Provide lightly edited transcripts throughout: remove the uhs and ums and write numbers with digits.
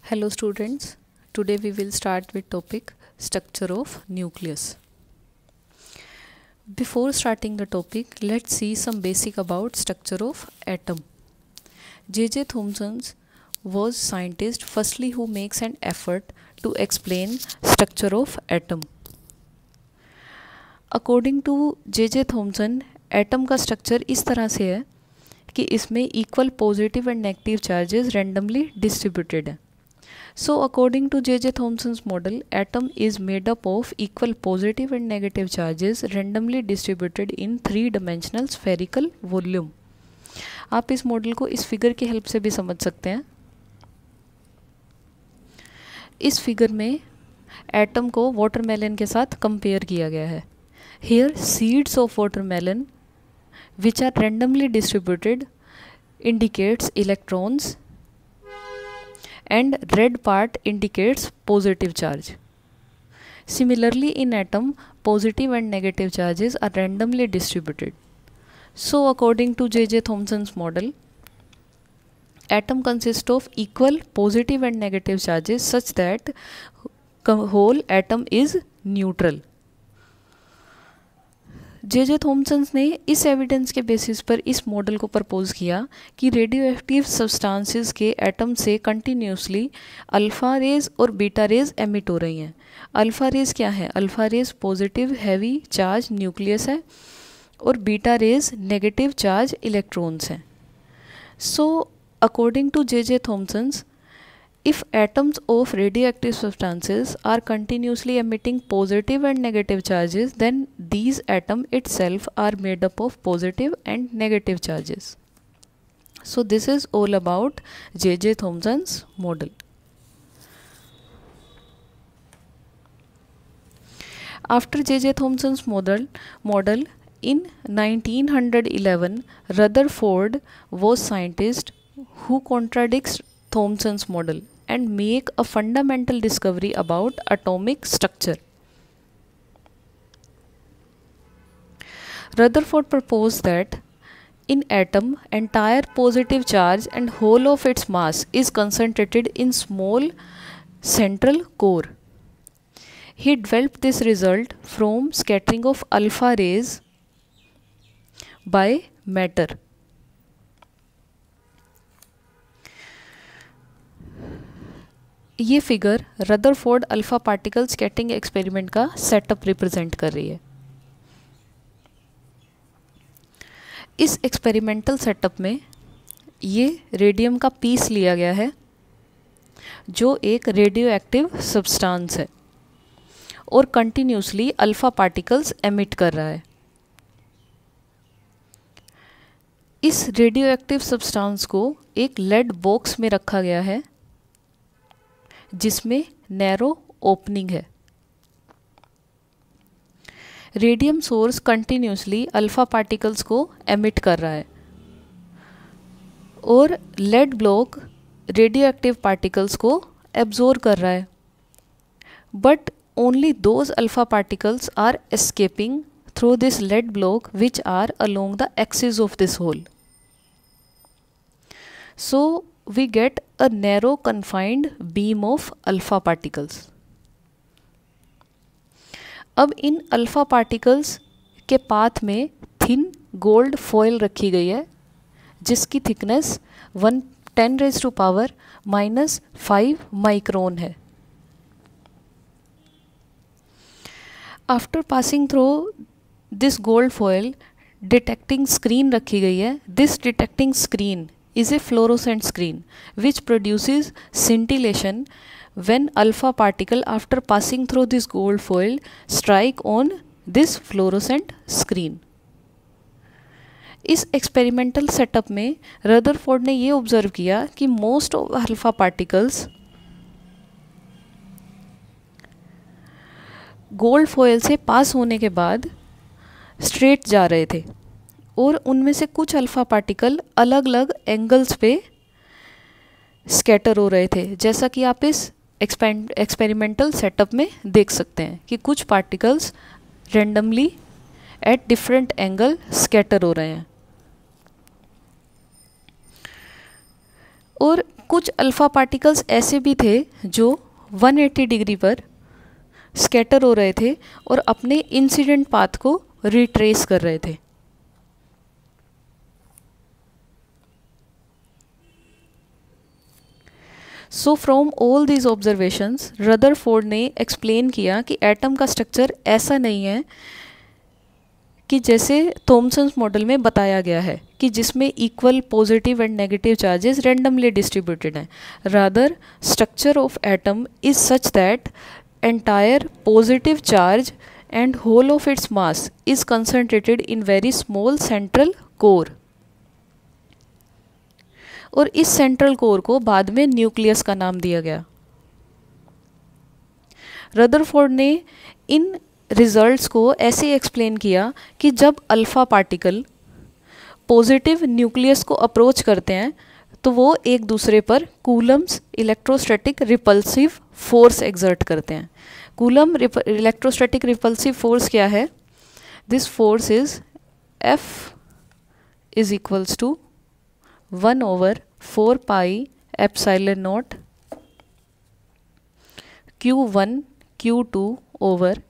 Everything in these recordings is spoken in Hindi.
Hello students, today we will start with topic structure of nucleus. Before starting the topic, let's see some basic about structure of atom. J.J. Thomson was scientist firstly who makes an effort to explain structure of atom. According to J.J. Thomson, atom का स्ट्रक्चर इस तरह से है कि इसमें equal positive and negative charges randomly distributed हैं. So according to J.J. Thomson's model, atom is made up of equal positive and negative charges randomly distributed in three-dimensional spherical volume. आप इस मॉडल को इस फिगर की हेल्प से भी समझ सकते हैं. इस फिगर में एटम को वाटरमेलन के साथ कंपेयर किया गया है. Here seeds of watermelon which are randomly distributed indicates electrons and red part indicates positive charge. Similarly in atom, positive and negative charges are randomly distributed. So according to J.J. Thomson's model, atom consists of equal positive and negative charges such that whole atom is neutral. J.J. Thomson ने इस एविडेंस के बेसिस पर इस मॉडल को प्रपोज किया कि रेडियो एक्टिव सब्सटेंसेस के एटम से कंटिन्यूसली अल्फ़ा रेज और बीटा रेज एमिट हो रही हैं. अल्फ़ा रेज क्या है? Alpha rays positive heavy charge nucleus है और beta rays negative charge electrons हैं. So according to J.J. Thomson, if atoms of radioactive substances are continuously emitting positive and negative charges, then these atoms itself are made up of positive and negative charges. So this is all about J.J. Thomson's model. After J.J. Thomson's model in 1911, Rutherford was scientist who contradicts Thomson's model and make a fundamental discovery about atomic structure. Rutherford proposed that in atom, entire positive charge and whole of its mass is concentrated in small central core. He developed this result from scattering of alpha rays by matter. ये figure Rutherford alpha particle scattering experiment का सेटअप रिप्रेजेंट कर रही है. इस एक्सपेरिमेंटल सेटअप में ये रेडियम का पीस लिया गया है जो एक रेडियो एक्टिव सब्सटेंस है और कंटिन्यूसली अल्फ़ा पार्टिकल्स एमिट कर रहा है. इस रेडियो एक्टिव सब्सटेंस को एक लेड बॉक्स में रखा गया है जिसमें नैरो ओपनिंग है. Radium source continuously alpha particles को एमिट कर रहा है और lead block radioactive particles को एब्जॉर्ब कर रहा है. But only those alpha particles are escaping through this lead block which are along the axis of this hole. So we get a narrow confined beam of alpha particles. अब इन अल्फ़ा पार्टिकल्स के पाथ में थिन गोल्ड फॉयल रखी गई है जिसकी थिकनेस 10⁻⁻⁻5 माइक्रोन है. After passing through this gold foil detecting screen रखी गई है. This detecting screen is a fluorescent screen which produces scintillation when alpha particle after passing through this gold foil strike on this fluorescent screen. इस एक्सपेरिमेंटल सेटअप में रदरफोर्ड ने ये ऑब्जर्व किया कि most of alpha particles gold foil से पास होने के बाद स्ट्रेट जा रहे थे और उनमें से कुछ अल्फ़ा पार्टिकल अलग अलग एंगल्स पे स्कैटर हो रहे थे, जैसा कि आप इस एक्सपेरिमेंटल सेटअप में देख सकते हैं कि कुछ particles randomly at different angle scatter हो रहे हैं. और कुछ अल्फ़ा पार्टिकल्स ऐसे भी थे जो 180 डिग्री पर स्कैटर हो रहे थे और अपने इंसिडेंट पाथ को रिट्रेस कर रहे थे। So from all these observations Rutherford ने एक्सप्लेन किया कि एटम का स्ट्रक्चर ऐसा नहीं है कि जैसे थॉमसन्स मॉडल में बताया गया है कि जिसमें equal positive and negative charges randomly distributed हैं। Rather structure of atom is such that entire positive charge and whole of its mass is concentrated in very small central core। और इस सेंट्रल कोर को बाद में न्यूक्लियस का नाम दिया गया। रदरफोर्ड ने इन रिजल्ट्स को ऐसे एक्सप्लेन किया कि जब अल्फा पार्टिकल पॉजिटिव न्यूक्लियस को अप्रोच करते हैं तो वो एक दूसरे पर Coulomb's electrostatic repulsive force exert करते हैं। कूलम इलेक्ट्रोस्टैटिक रिपल्सिव फोर्स क्या है? This force is F is equals to 1/4 pi epsilon naught Q1 Q2 over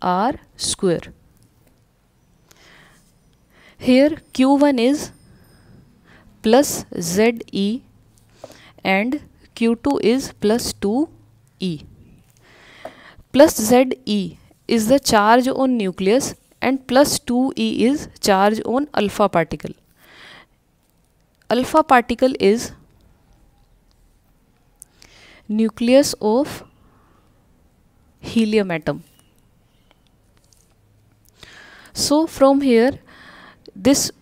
R square. Here Q1 is plus ZE and Q2 is plus 2E. Plus ZE is the charge on nucleus and plus 2E is charge on alpha particle. Alpha particle is nucleus of helium atom. So from here this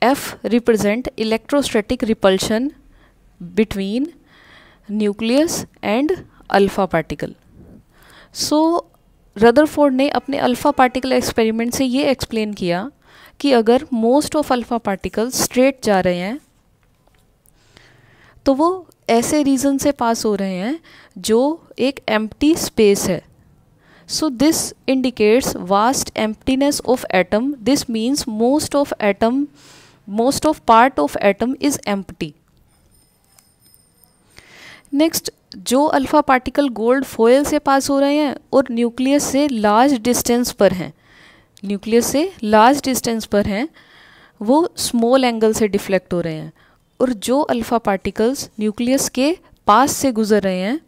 F represent electrostatic repulsion between nucleus and alpha particle. So Rutherford ने अपने अल्फ़ा पार्टिकल एक्सपेरिमेंट से ये एक्सप्लेन किया कि अगर most of alpha particle straight जा रहे हैं तो वो ऐसे रीजन से पास हो रहे हैं जो एक एम्प्टी स्पेस है। So this indicates vast emptiness of atom. This means most of part of atom is empty. Next, जो अल्फा पार्टिकल गोल्ड फॉयल से पास हो रहे हैं और न्यूक्लियस से लार्ज डिस्टेंस पर हैं, वो स्मॉल एंगल से डिफ्लेक्ट हो रहे हैं। और जो अल्फा पार्टिकल्स न्यूक्लियस के पास से गुजर रहे हैं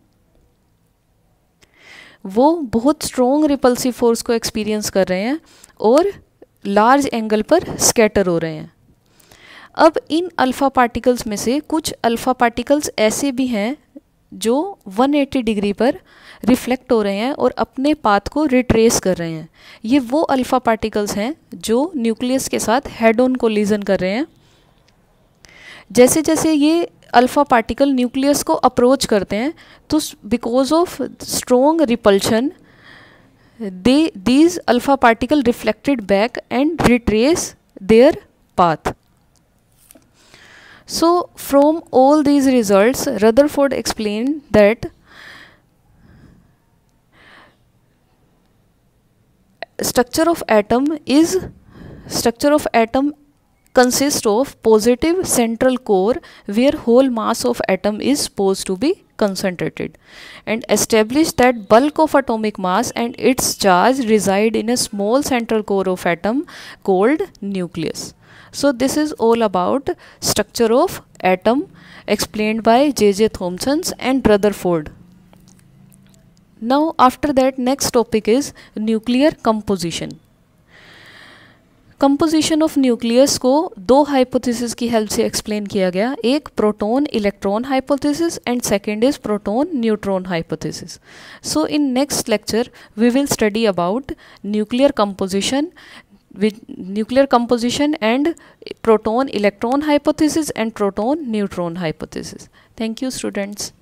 वो बहुत स्ट्रॉन्ग रिपल्सिव फोर्स को एक्सपीरियंस कर रहे हैं और लार्ज एंगल पर स्कैटर हो रहे हैं। अब इन अल्फ़ा पार्टिकल्स में से कुछ अल्फ़ा पार्टिकल्स ऐसे भी हैं जो 180 डिग्री पर रिफ्लेक्ट हो रहे हैं और अपने पाथ को रिट्रेस कर रहे हैं। ये वो अल्फ़ा पार्टिकल्स हैं जो न्यूक्लियस के साथ हेड ऑन कोलिजन कर रहे हैं। जैसे जैसे ये अल्फ़ा पार्टिकल न्यूक्लियस को अप्रोच करते हैं तो because of strong repulsion these alpha particle reflected back and retrace their path. So from all these results Rutherford explained that structure of atom consists of positive central core where whole mass of atom is supposed to be concentrated, and established that bulk of atomic mass and its charge reside in a small central core of atom called nucleus. So this is all about structure of atom explained by J.J. Thomson and Rutherford. Now after that next topic is nuclear composition. Composition of nucleus को दो हाइपोथेसिस की हेल्प से एक्सप्लेन किया गया, एक proton electron hypothesis and second is proton neutron hypothesis. So in next lecture we will study about nuclear composition and proton electron hypothesis and proton neutron hypothesis. Thank you students.